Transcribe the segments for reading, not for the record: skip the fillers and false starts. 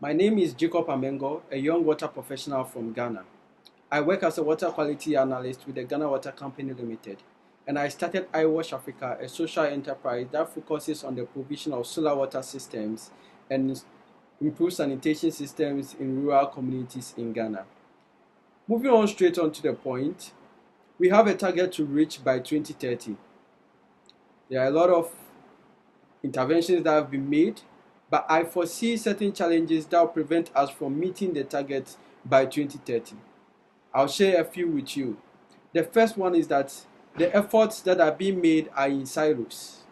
My name is Jacob Amengo, a young water professional from Ghana. I work as a water quality analyst with the Ghana Water Company Limited, and I started iWash Africa, a social enterprise that focuses on the provision of solar water systems and improved sanitation systems in rural communities in Ghana. Moving on straight on to the point, we have a target to reach by 2030. There are a lot of interventions that have been made, but I foresee certain challenges that will prevent us from meeting the target by 2030. I'll share a few with you. The first one is that the efforts that are being made are in silos.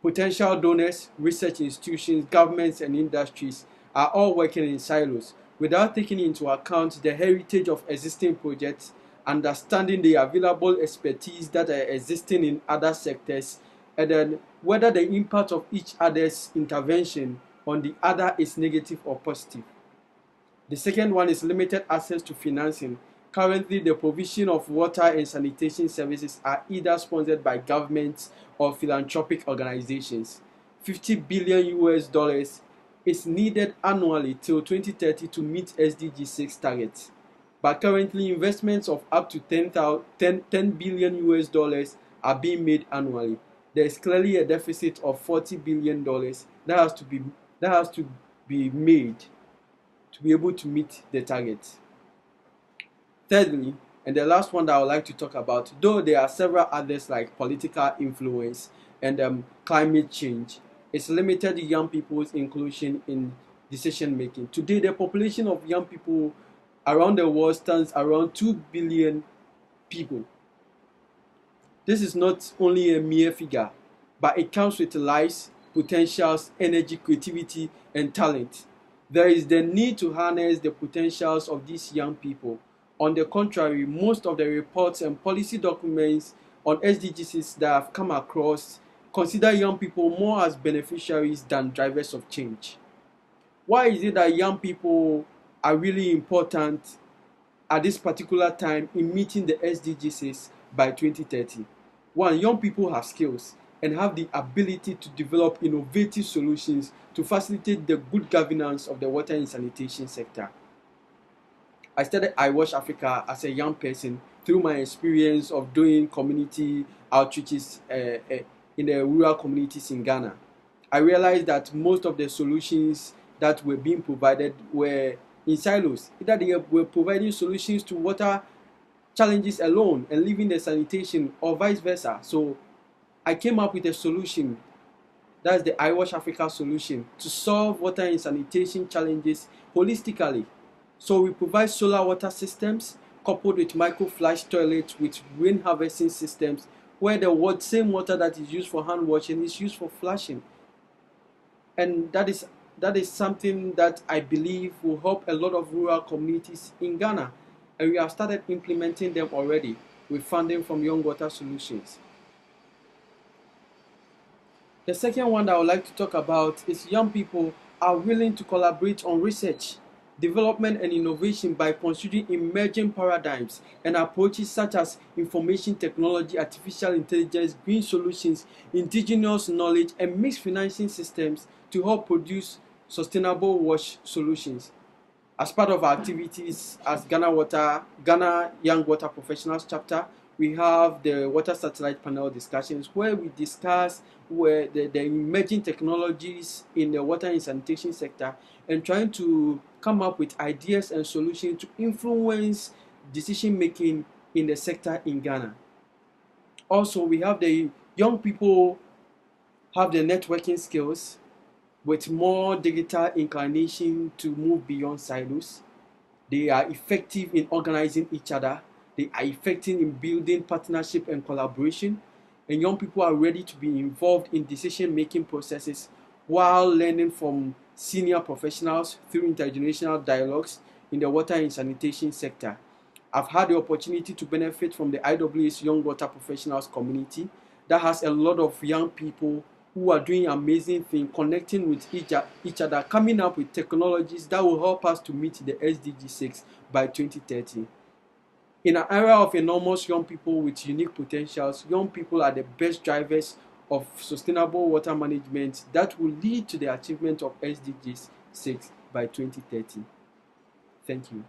Potential donors, research institutions, governments, and industries are all working in silos without taking into account the heritage of existing projects, understanding the available expertise that are existing in other sectors, and then whether the impact of each other's intervention on the other is negative or positive. The second one is limited access to financing. Currently, the provision of water and sanitation services are either sponsored by governments or philanthropic organizations. 50 billion US dollars is needed annually till 2030 to meet SDG 6 targets. But currently, investments of up to 10 billion US dollars are being made annually. There is clearly a deficit of 40 billion dollars that has to be made to be able to meet the target. Thirdly, and the last one that I would like to talk about, though there are several others like political influence and climate change, it's limited young people's inclusion in decision making. Today, the population of young people around the world stands around 2 billion people. This is not only a mere figure, but it comes with lives, potentials, energy, creativity, and talent. There is the need to harness the potentials of these young people. On the contrary, most of the reports and policy documents on SDGs that I've come across consider young people more as beneficiaries than drivers of change. Why is it that young people are really important at this particular time in meeting the SDGs by 2030? One, young people have skills and have the ability to develop innovative solutions to facilitate the good governance of the water and sanitation sector. I started iWash Africa as a young person through my experience of doing community outreaches in the rural communities in Ghana. I realized that most of the solutions that were being provided were in silos. Either they were providing solutions to water challenges alone and leaving the sanitation, or vice versa. So I came up with a solution. That's the iWash Africa solution to solve water and sanitation challenges holistically. So we provide solar water systems coupled with micro-flash toilets with rain harvesting systems where the same water that is used for hand washing is used for flushing. And that is something that I believe will help a lot of rural communities in Ghana. And we have started implementing them already with funding from Young Water Solutions. The second one that I would like to talk about is young people are willing to collaborate on research, development, and innovation by considering emerging paradigms and approaches such as information technology, artificial intelligence, green solutions, indigenous knowledge, and mixed financing systems to help produce sustainable wash solutions. As part of our activities as Ghana Young Water Professionals chapter, we have the water satellite panel discussions where we discuss where the emerging technologies in the water and sanitation sector and trying to come up with ideas and solutions to influence decision making in the sector in Ghana. Also, we have the young people have the networking skills with more digital inclination to move beyond silos. They are effective in organizing each other. They are effective in building partnership and collaboration. And young people are ready to be involved in decision-making processes while learning from senior professionals through intergenerational dialogues in the water and sanitation sector. I've had the opportunity to benefit from the IWS Young Water Professionals community that has a lot of young people who are doing amazing things, connecting with each other, coming up with technologies that will help us to meet the SDG 6 by 2030. In an era of enormous young people with unique potentials, young people are the best drivers of sustainable water management that will lead to the achievement of SDG 6. by 2030. Thank you.